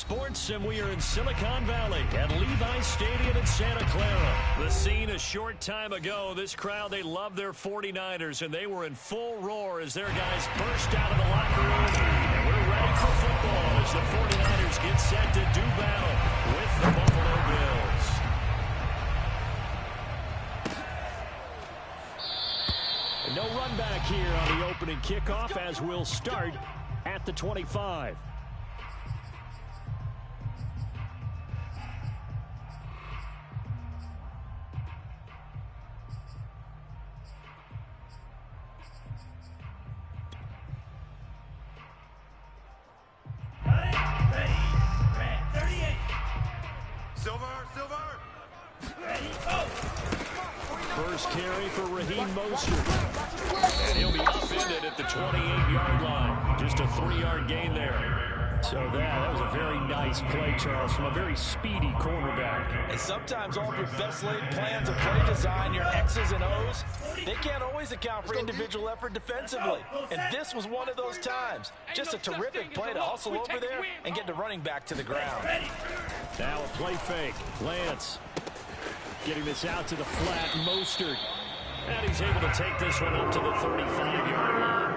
Sports, and we are in Silicon Valley at Levi Stadium in Santa Clara. The scene a short time ago. This crowd, they love their 49ers, and they were in full roar as their guys burst out of the locker room. And we're ready for football as the 49ers get set to do battle with the Buffalo Bills. No run back here on the opening kickoff as we'll start at the 25. First carry for Raheem Mostert. And he'll be upended at the 28-yard line. Just a 3-yard gain there. So that was a very nice play, Charles, from a very speedy cornerback. And sometimes all of your best laid plans of play design, your X's and O's, they can't always account for individual effort defensively. And this was one of those times. Just a terrific play to hustle over there and get the running back to the ground. Now a play fake. Lance getting this out to the flat. Mostert. And he's able to take this one up to the 35-yard line.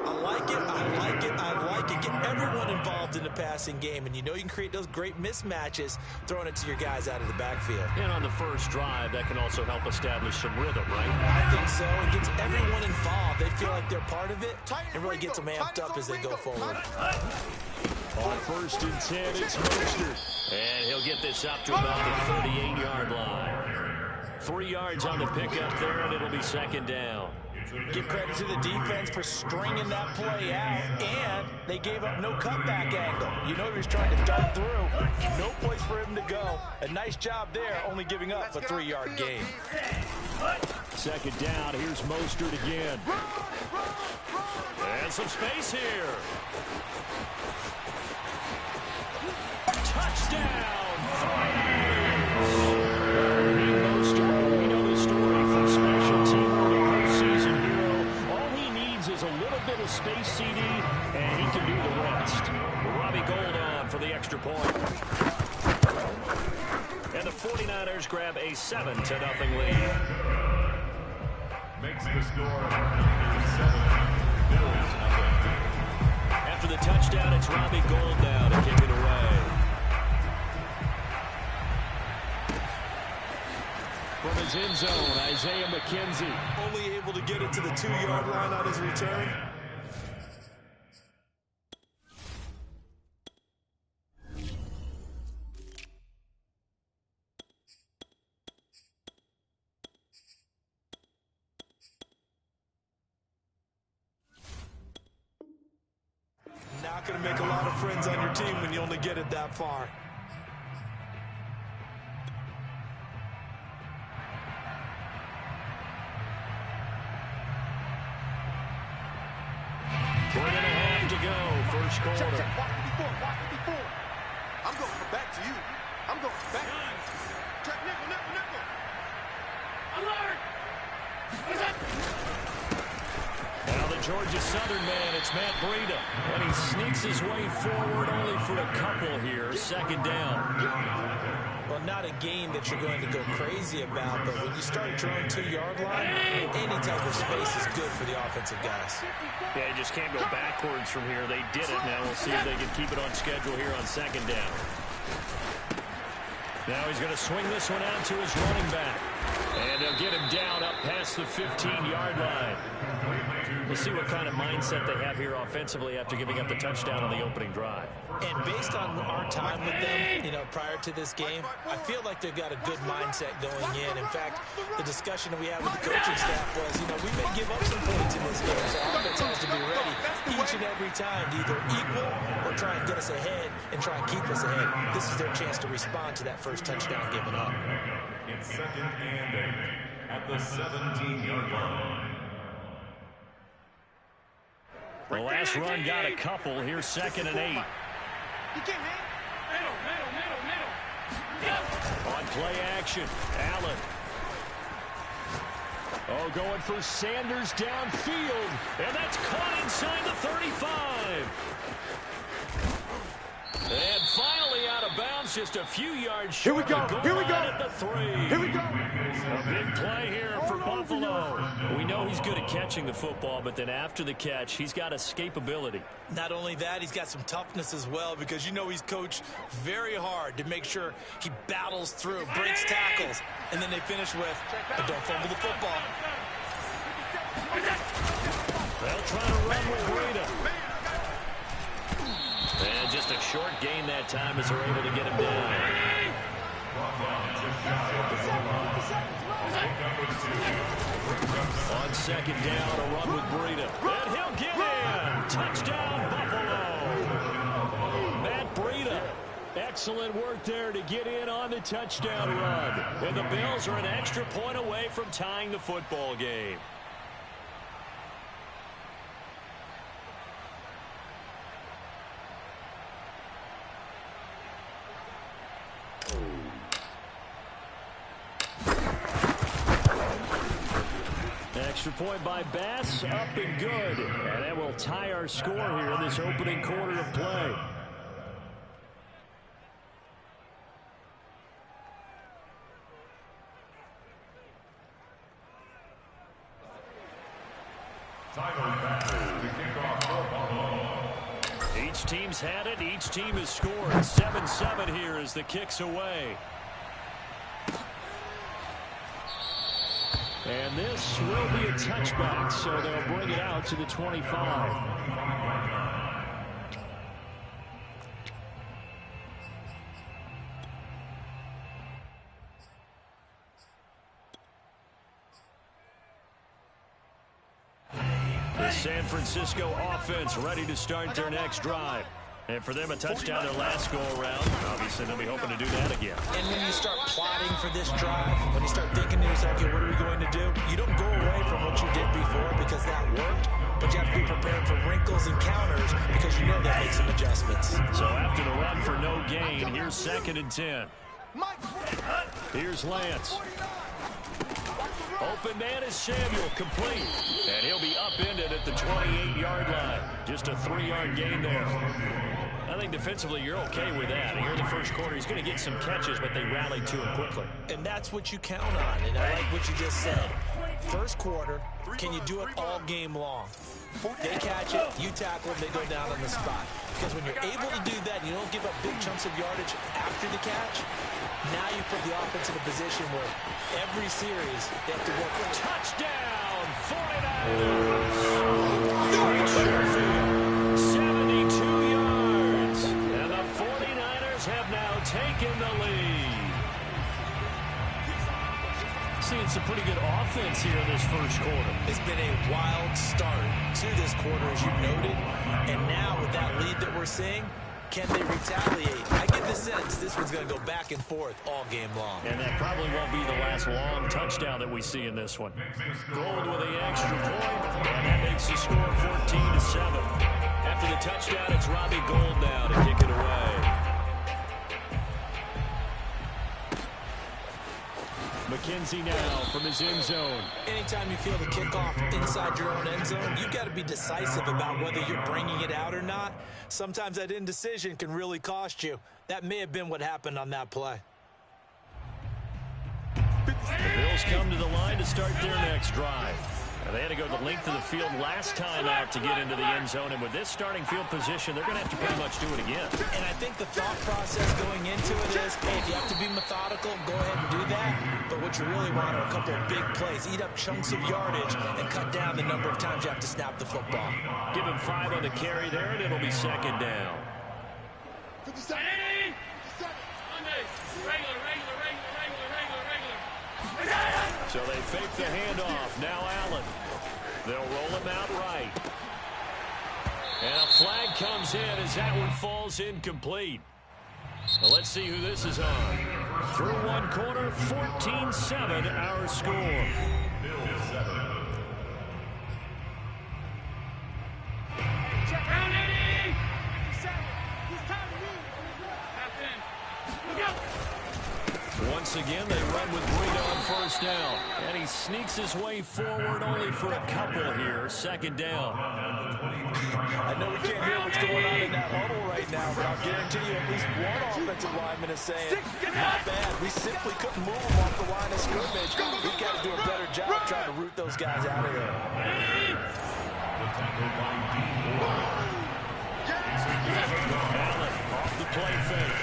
I like it, I like it, I like it. Get everyone involved in the passing game, and you know you can create those great mismatches throwing it to your guys out of the backfield. And on the first drive, that can also help establish some rhythm, right? I think so. It gets everyone involved. They feel like they're part of it, and really gets them amped up as they go forward. On first and 10, it's Mostert. And he'll get this up to about the 38-yard line. 3 yards on the pickup there, and it'll be second down. Give credit to the defense for stringing that play out, and they gave up no cutback angle. You know he was trying to dart through. No place for him to go. A nice job there, only giving up a 3-yard gain. Second down, here's Mostert again. And some space here. Touchdown! Mostert, we know the story from special team or the postseason hero. All he needs is a little bit of space, CD, and he can do the rest. Robbie Gould on for the extra point. And the 49ers grab a 7-0 lead. Makes the score 7. Bills nothing. After the touchdown, it's Robbie Gould now to kick it away. From his end zone, Isaiah McKenzie. Only able to get it to the 2-yard line on his return. Not going to make a lot of friends on your team when you only get it that far. First quarter. Check. Watch me before. I'm going back to you. I'm going back. Check nickel. Alert! Now the Georgia Southern man, it's Matt Breida. And he sneaks his way forward only for a couple here. Second down. Well, not a game that you're going to go crazy about, but when you start at your own 2-yard line, any type of space is good for the offensive guys. Yeah, you just can't go backwards from here. They did it. Now we'll see if they can keep it on schedule here on second down. Now he's going to swing this one out to his running back. And they'll get him down up past the 15-yard line. We'll see what kind of mindset they have here offensively after giving up the touchdown on the opening drive. And based on our time with them, you know, prior to this game, I feel like they've got a good mindset going in. In fact, the discussion that we had with the coaching staff was, you know, we may give up some points in this game, so offense has to be ready each and every time to either equal or try and get us ahead and try and keep us ahead. This is their chance to respond to that first touchdown given up. It's second and 8 at the 17-yard line. The last run got a couple. Here's second and 8. On play action, Allen. Oh, going for Sanders downfield. And that's caught inside the 35. And finally out of bounds, just a few yards Here we short. go. Here we go. At the 3. Here we go. A big play here for Buffalo. We know he's good at catching the football, but then after the catch, he's got escapability. Not only that, he's got some toughness as well, because you know he's coached very hard to make sure he battles through, breaks tackles, and then they finish with, but don't fumble the football. They'll try to run with Breida. And just a short gain that time as they're able to get him down. On second down, a run with Breida. And he'll get in. Touchdown, Buffalo. Matt Breida. Excellent work there to get in on the touchdown run. And the Bills are an extra point away from tying the football game. Extra point by Bass, up and good. And that will tie our score here in this opening quarter of play. Each team's had it. Each team has scored. 7-7 here as the kick's away. And this will be a touchback, so they'll bring it out to the 25. The San Francisco offense ready to start their next drive. And for them, a touchdown their last go-around. Obviously, they'll be hoping to do that again. And when you start plotting for this drive, when you start thinking to yourself, okay, what are we going to do? You don't go away from what you did before because that worked, but you have to be prepared for wrinkles and counters because you know that makes some adjustments. So after the run for no gain, here's 2nd and 10. Here's Lance. Open man is Samuel, complete. And he'll be upended at the 28-yard line. Just a 3-yard gain there. I think defensively you're okay with that. Here in the first quarter, he's going to get some catches, but they rallied to him quickly. And that's what you count on, and I like what you just said. First quarter, can you do it all game long? They catch it, you tackle them, they go down on the spot. Because when you're able to do that, you don't give up big chunks of yardage after the catch, now you put the offense in a position where every series they have to work for. Touchdown, 49ers! 72 yards. And the 49ers have now taken the lead. Seeing some pretty good offense here in this first quarter. It's been a wild start to this quarter, as you noted. And now with that lead that we're seeing, can they retaliate? I get the sense this one's going to go back and forth all game long. And that probably won't be the last long touchdown that we see in this one. Gold with the extra point, and that makes the score 14-7. After the touchdown, it's Robbie Gould now to kick it away. McKenzie now from his end zone. Anytime you feel the kickoff inside your own end zone, you've got to be decisive about whether you're bringing it out or not. Sometimes that indecision can really cost you. That may have been what happened on that play. The Bills come to the line to start their next drive. Now, they had to go the length of the field last time out to get into the end zone, and with this starting field position, they're going to have to pretty much do it again. And I think the thought process going into it is, hey, if you have to be methodical, go ahead and do that. But what you really want are a couple of big plays. Eat up chunks of yardage and cut down the number of times you have to snap the football. Give him 5 on the carry there, and it'll be 2nd down. So they fake the handoff. Now Allen. They'll roll him out right. And a flag comes in as that one falls incomplete. Well, let's see who this is on. Through one quarter, 14-7 our score. Once again, they run with Breida on first down. And he sneaks his way forward only for a couple here. Second down. I know we can't hear what's going on in that huddle right now, but I'll guarantee you at least one offensive lineman is saying, not bad. We simply couldn't move them off the line of scrimmage. We've got to do a better job trying to root those guys out of there. Allen off the play fake.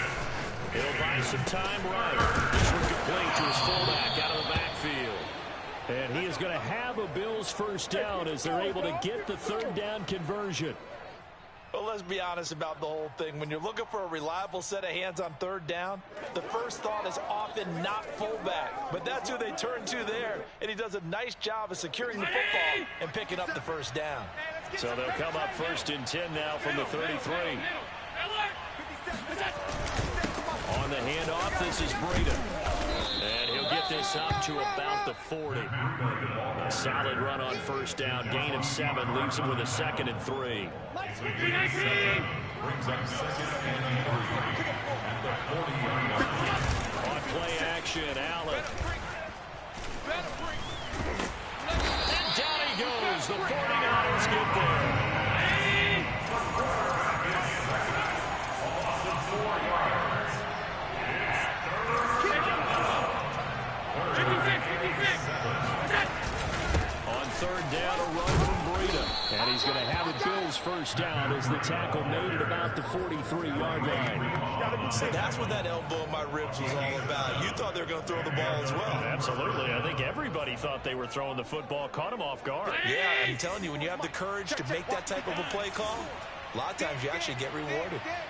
He'll buy some time right. This one complete to his fullback out of the backfield. And he is going to have a Bills first down as they're able to get the third down conversion. Well, let's be honest about the whole thing. When you're looking for a reliable set of hands on third down, the first thought is often not fullback. But that's who they turn to there, and he does a nice job of securing the football and picking up the first down. So they'll come up first and 10 now from the 33. On the handoff, this is Breida. And he'll get this up to about the 40. A solid run on first down. Gain of 7 leaves him with a 2nd and 3. Brings up 2nd and 3 at the 40-yard line. On play action, Allen. And down he goes. The 49ers get there. On third down, a run from Breida. And he's going to have a Bills first down as the tackle made at about the 43-yard line. So that's what that elbow in my ribs was all about. You thought they were going to throw the ball as well. Absolutely. I think everybody thought they were throwing the football, caught him off guard. Yeah, I'm telling you, when you have the courage to make that type of a play call, a lot of times you actually get rewarded. Hey,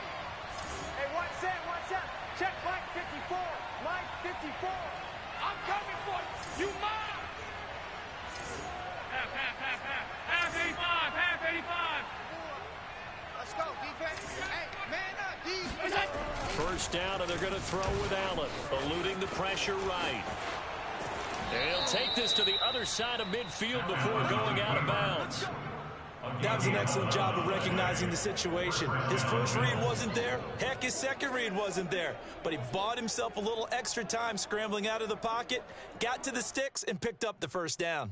one set. Check line 54. Line 54. I'm coming for you. You mine. Half 85. Let's go, defense. Hey, man up, defense. First down, and they're going to throw with Allen, eluding the pressure right. And he'll take this to the other side of midfield before going out of bounds. That was an excellent job of recognizing the situation. His first read wasn't there. Heck, his second read wasn't there. But he bought himself a little extra time scrambling out of the pocket, got to the sticks, and picked up the first down.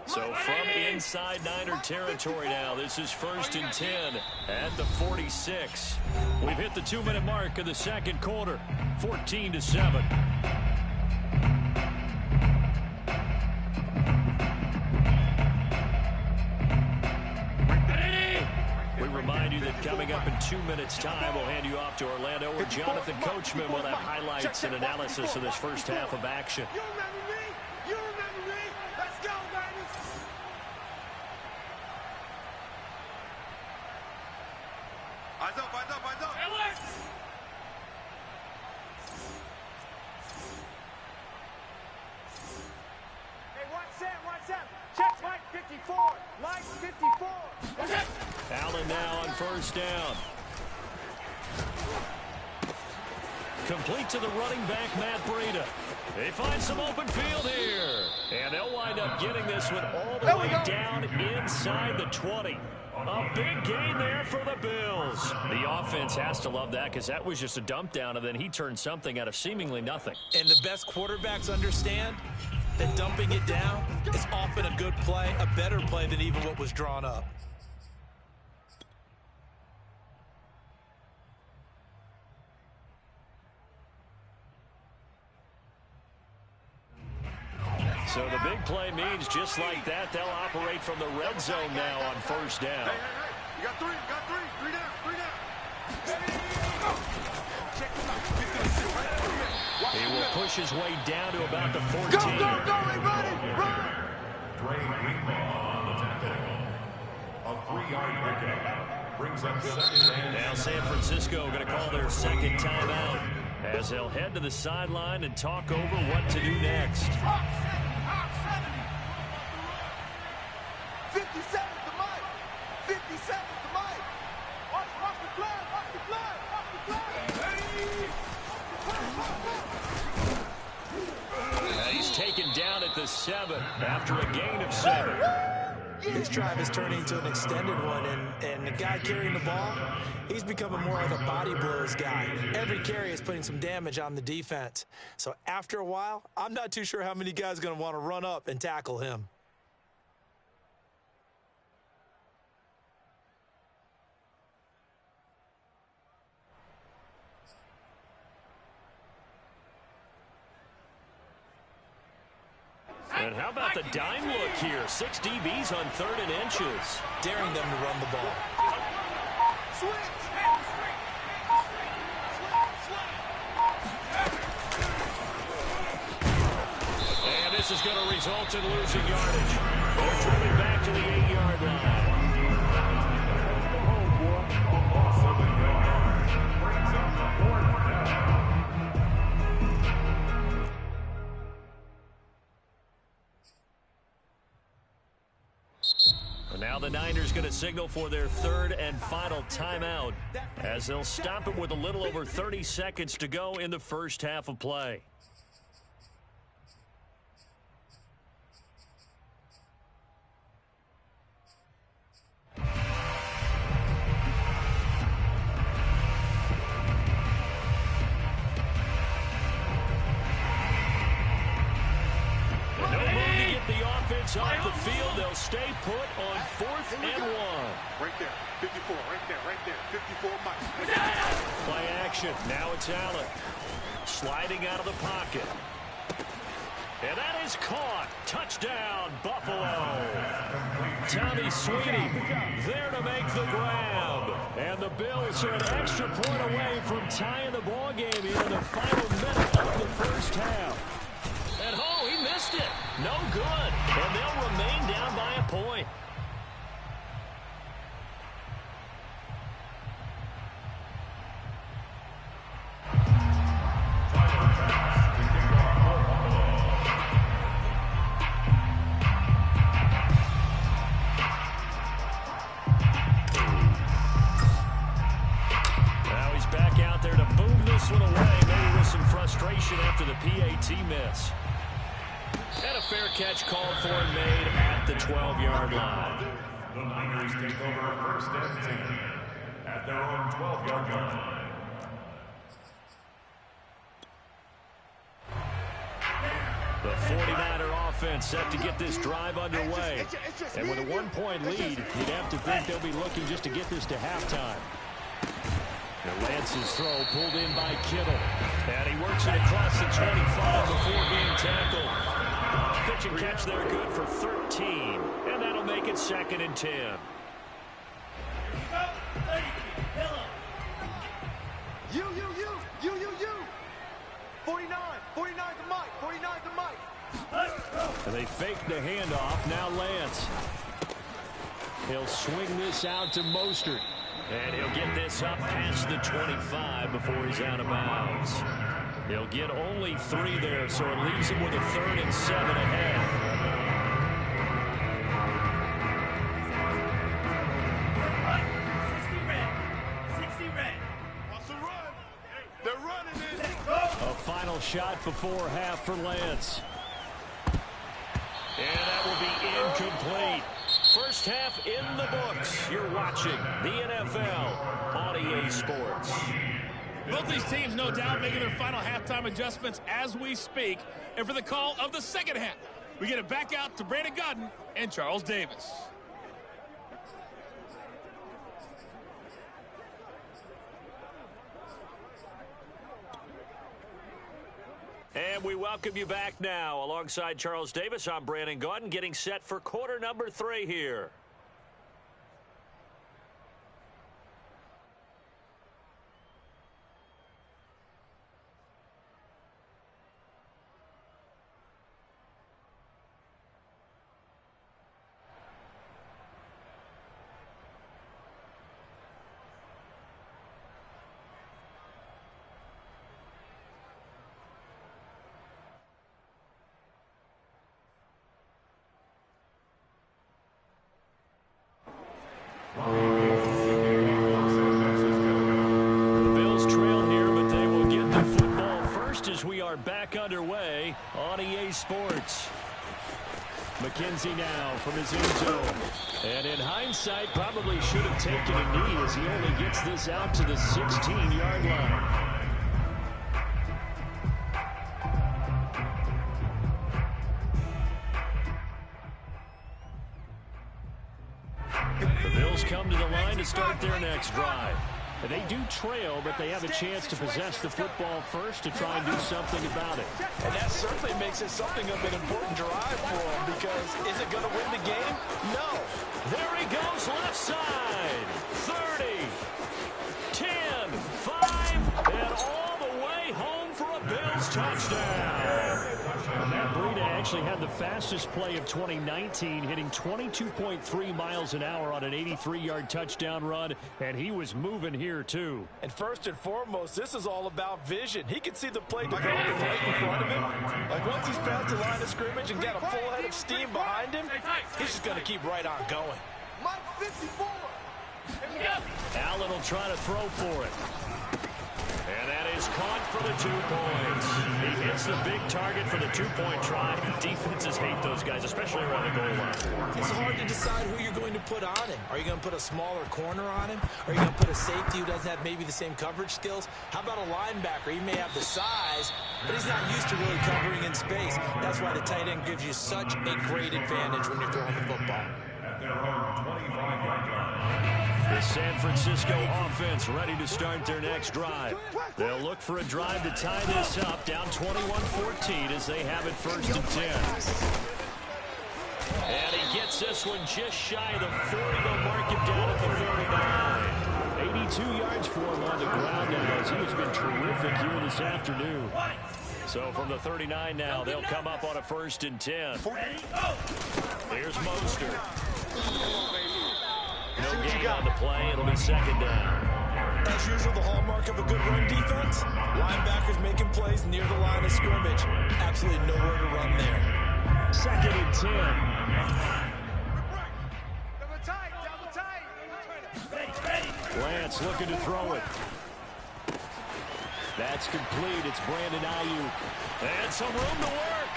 So from inside Niner territory now, this is 1st and 10 at the 46. We've hit the 2-minute mark of the second quarter, 14-7. We remind you that coming up in 2 minutes' time, we'll hand you off to Orlando, where Jonathan Coachman will have highlights and analysis of this first half of action. You remember me? Let's go, baby. Eyes up. Hey, one set. Check line 54. Line 54. Allen now on first down. Complete to the running back, Matt Breida. They find some open field here. And they'll wind up getting this one all the way down inside the 20. A big gain there for the Bills. The offense has to love that because that was just a dump down, and then he turned something out of seemingly nothing. And the best quarterbacks understand that dumping it down is often a good play, a better play than even what was drawn up. So the big play means just like that, they'll operate from the red zone now on first down. Hey. You got three. Three down. He will push his way down to about the 14. Go, hey, run! Dre Greenlaw on the tackle. A 3-yard pickup. Brings up 2nd and Now San Francisco going to call their second timeout as they'll head to the sideline and talk over what to do next. 50 seconds to Mike. 50 seconds to Mike. Watch the flag. He's taken down at the 7 after a gain of 7. This drive is turning into an extended one, and the guy carrying the ball, he's becoming more of a body blows guy. Every carry is putting some damage on the defense. So after a while, I'm not too sure how many guys are going to want to run up and tackle him. And how about the dime look here? 6 DBs on 3rd and inches. Daring them to run the ball. And this is going to result in losing yardage. They're driven back to the 8-yard line. Now the Niners going to signal for their 3rd and final timeout as they'll stop it with a little over 30 seconds to go in the first half of play. Off the field, they'll stay put on 4th and 1. Right there, 54, right there, 54 miles. Play action, now it's Allen. Sliding out of the pocket. And that is caught. Touchdown, Buffalo. Tommy Sweeney there to make the grab. And the Bills are an extra point away from tying the ball game here in the final minute of the first half. And oh, he missed it. No good. And they'll remain down by a point. Now he's back out there to boom this one away, maybe with some frustration after the PAT miss. And a fair catch called for and made at the 12-yard line. The Niners take over 1st and 10 at their own 12-yard line. The 49er offense set to get this drive underway. And with a 1-point lead, you'd have to think they'll be looking just to get this to halftime. And Lance's throw pulled in by Kittle. And he works it across the 25 before being tackled. Pitch and catch there good for 13. And that'll make it 2nd and 10. You. 49 to Mike, 49 to Mike. And they fake the handoff. Now Lance. He'll swing this out to Mostert. And he'll get this up past the 25 before he's out of bounds. He'll get only 3 there, so it leaves him with a 3rd and 7 ahead. 60 red. Wants to run. They're running it. A final shot before half for Lance. And that will be incomplete. First half in the books. You're watching the NFL on EA Sports. Both these teams, no doubt, making their final halftime adjustments as we speak. And for the call of the second half, we get it back out to Brandon Gaudin and Charles Davis. And we welcome you back now. Alongside Charles Davis, I'm Brandon Gaudin, getting set for quarter number 3 here. Back underway on EA Sports. McKenzie now from his end zone. And in hindsight, probably should have taken a knee as he only gets this out to the 16-yard line. The Bills come to the line to start their next drive. And they do trail, but they have a chance to possess the football first to try and do something about it. And that certainly makes it something of an important drive for them, because is it going to win the game? No. There he goes left side. 30, 10, 5, and all the way home for a Bills touchdown. And Matt Breida actually had the fastest play of 2019, hitting 22.3 miles an hour on an 83-yard touchdown run, and he was moving here too. And first and foremost, this is all about vision. He can see the play developing right in front of him. Like once he's past the line of scrimmage and got a full head of steam behind him, he's just going to keep right on going. Mike 54. Allen will try to throw for it. And that is caught for the 2 points. He hits the big target for the 2-point try. Defenses hate those guys, especially around the goal line. It's hard to decide who you're going to put on him. Are you going to put a smaller corner on him? Are you going to put a safety who doesn't have maybe the same coverage skills? How about a linebacker? He may have the size, but he's not used to really covering in space. That's why the tight end gives you such a great advantage when you're throwing the football. At their own 25-yard line. The San Francisco offense ready to start their next drive. They'll look for a drive to tie this up, down 21-14 as they have it 1st and 10. And he gets this one just shy of the 40. They'll mark him down at the 39. 82 yards for him on the ground now as he has been terrific here this afternoon. So from the 39 now, they'll come up on a 1st and 10. Here's Mostert. No gain on the play. It'll be 2nd down. As usual, the hallmark of a good run defense, linebackers making plays near the line of scrimmage. Absolutely nowhere to run there. 2nd and 10. Double tight. Lance looking to throw it. That's complete. It's Brandon Ayuk. And some room to work.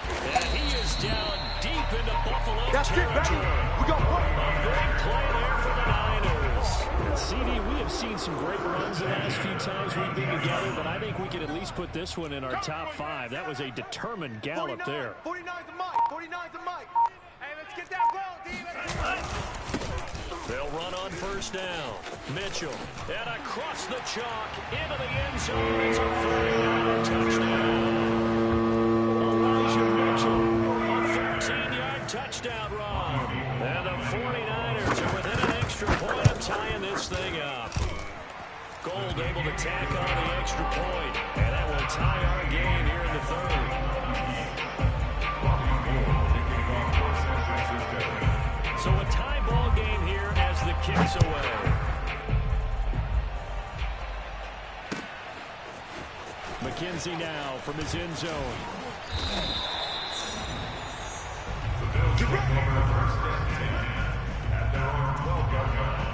And he is down deep into Buffalo territory. We got one. A big play there for the Niners. And CD, we have seen some great runs the last few times we've been together, but I think we can at least put this one in our top 5. That was a determined gallop there. 49's a Mike. 49's a Mike. Hey, let's get that ball, D. They'll run on 1st down. Mitchell, and across the chalk into the end zone. It's a 49-yard touchdown. Mitchell, a 13-yard touchdown run. And the 49ers are within an extra point of tying this thing up. Gold able to tack on the extra point, and that will tie our game here in the 3rd. So a tie ball game here as the kick's away. McKenzie now from his end zone. The Bills take over 1st and 10 at their own 12-yard line.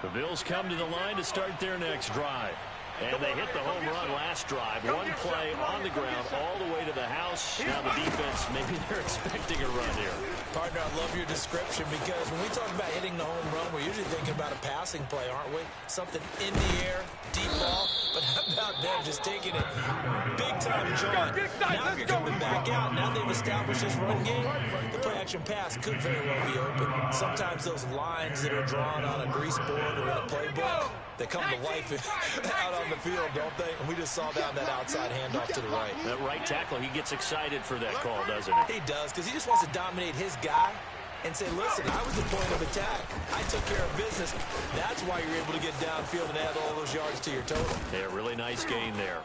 The Bills come to the line to start their next drive. And they hit the home run last drive. One play on the ground all the way to the house. Now the defense, maybe they're expecting a run here. Partner, I love your description, because when we talk about hitting the home run, we're usually thinking about a passing play, aren't we? Something in the air, deep ball. But how about them just taking it big time, John? Now if you're coming back out, now they've established this run game, the play-action pass could very well be open. Sometimes those lines that are drawn on a grease board or in a playbook, they come to life out on the field, don't they? And we just saw down that outside handoff to the right. That right tackle, he gets excited for that call, doesn't he? He does, because he just wants to dominate his guy and say, listen, I was the point of attack. I took care of business. That's why you're able to get downfield and add all those yards to your total. Yeah, really nice gain there.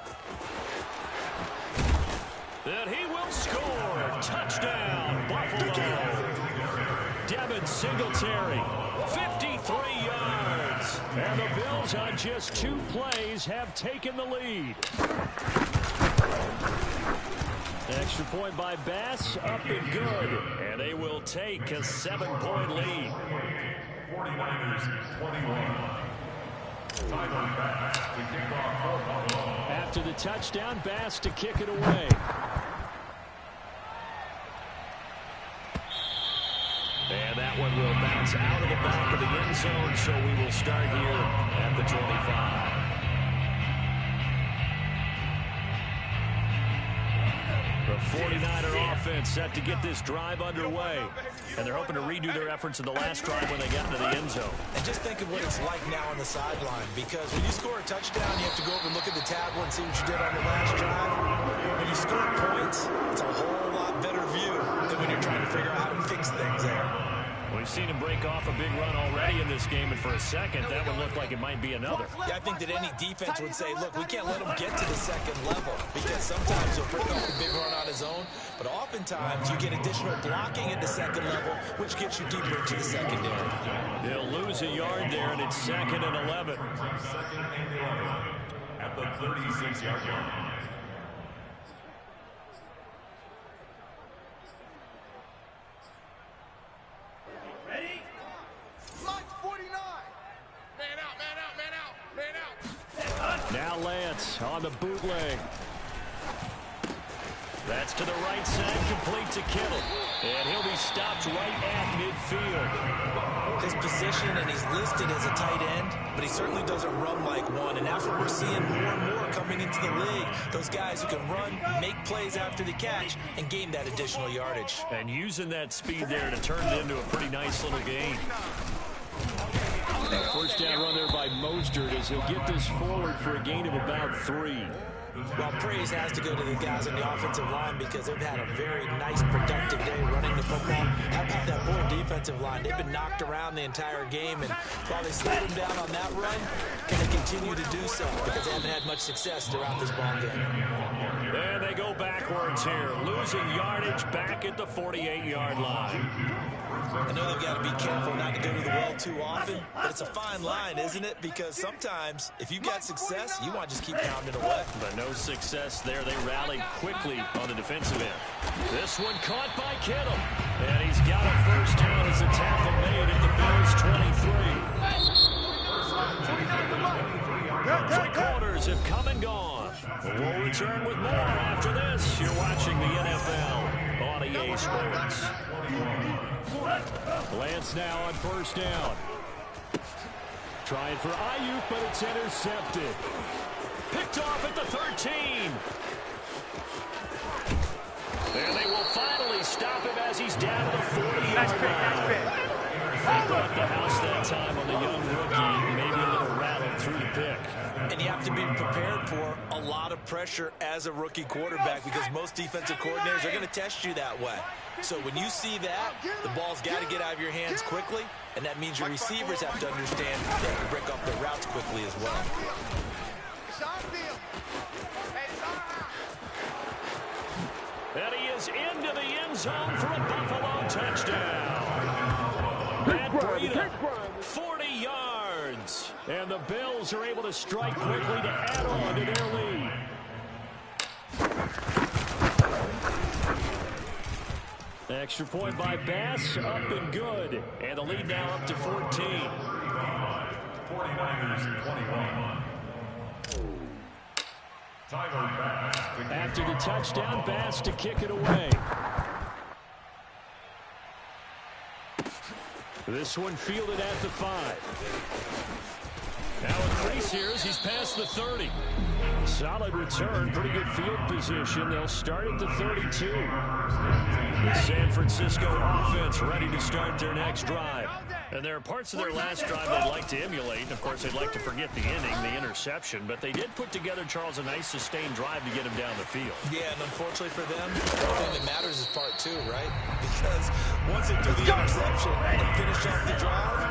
And he will score. Touchdown, Buffalo. Devin Singletary, 53 yards. And the Bills on just 2 plays have taken the lead. Extra point by Bass, up and good. And they will take a 7-point lead. 49ers 21. Tyler Bass to kick off for Buffalo. After the touchdown, Bass to kick it away. And that one will bounce out of the back of the end zone, so we will start here at the 25. The 49er offense set to get this drive underway. And they're hoping to redo their efforts in the last drive when they got into the end zone. And just think of what it's like now on the sideline, because when you score a touchdown, you have to go over and look at the tablet and see what you did on the last drive. When you score points, it's a whole lot better view than when you're trying to figure out how to fix things there. We've seen him break off a big run already in this game, and for a second, that one looked like it might be another. Yeah, I think that any defense would say, look, we can't let him get to the second level, because sometimes he'll break off a big run on his own, but oftentimes you get additional blocking at the second level, which gets you deeper into the secondary. They'll lose a yard there, and it's 2nd and 11. Second and 11 at the 36-yard line. Now Lance on the bootleg. That's to the right side, complete to Kittle. And he'll be stopped right at midfield. His position, and he's listed as a tight end, but he certainly doesn't run like one. And that's what we're seeing more and more coming into the league. Those guys who can run, make plays after the catch, and gain that additional yardage. And using that speed there to turn it into a pretty nice little gain. First down run there by Mostert as he'll get this forward for a gain of about 3. Well, praise has to go to the guys on the offensive line because they've had a very nice, productive day running the football. How about that poor defensive line? They've been knocked around the entire game, and while they slowed them down on that run, can they continue to do so because they haven't had much success throughout this ball game. And they go backwards here, losing yardage back at the 48-yard line. I know they've got to be careful not to go to the well too often, but it's a fine line, isn't it? Because sometimes, if you've got success, you want to just keep pounding away. But no success there. They rallied quickly on the defensive end. This one caught by Kittle. And he's got a first down as a tackle made at the Bills' 23. 3 quarters have come and gone. We'll return with more after this. You're watching the NFL on EA Sports. Lance now on first down. Trying for Ayuk, but it's intercepted. Picked off at the 13. And they will finally stop him as he's down to the 40-yard line. They brought the house that time on the young rookie, maybe a little rattled through the pick. And you have to be prepared for a lot of pressure as a rookie quarterback because most defensive coordinators are going to test you that way. So when you see that, the ball's got to get out of your hands quickly, and that means your receivers have to understand they have to break off their routes quickly as well. And he is into the end zone for a Buffalo touchdown. Matt Breida, 40 yards. And the Bills are able to strike quickly to add on to their lead. Extra point by Bass, up and good. And the lead now up to 14. 49ers 21. After the touchdown, Bass to kick it away. This one fielded at the 5. Now increase here as he's past the 30. Solid return, pretty good field position. They'll start at the 32. The San Francisco offense ready to start their next drive. And there are parts of their last drive they'd like to emulate. And of course, they'd like to forget the inning, the interception. But they did put together, Charles, a nice sustained drive to get him down the field. Yeah, and unfortunately for them, the thing that matters is part 2, right? Because once they do the interception and finish off the drive,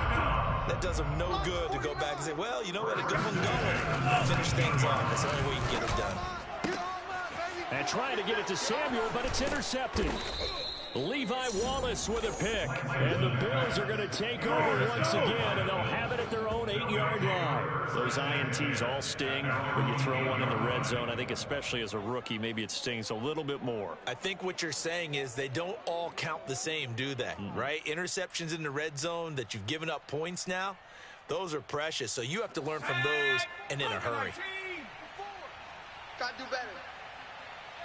that does them no good to go back and say, well, you know what, a good one going. Finish things off. That's the only way you can get it done. And trying to get it to Samuel, but it's intercepted. Levi Wallace with a pick. And the Bills are going to take over once again, and they'll have it at their own 8-yard line. Those INTs all sting when you throw one in the red zone. I think especially as a rookie, maybe it stings a little bit more. I think what you're saying is they don't all count the same, do they? Right? Interceptions in the red zone that you've given up points now, those are precious. So you have to learn from those and in a hurry. Gotta do better.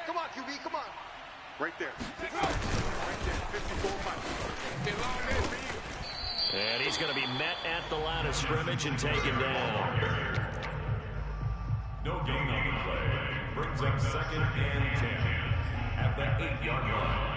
Come on, QB, come on. Right there. Right there, 54 miles. And he's going to be met at the line of scrimmage and taken down. No gain on the play. Brings up 2nd and 10 at the 8-yard line.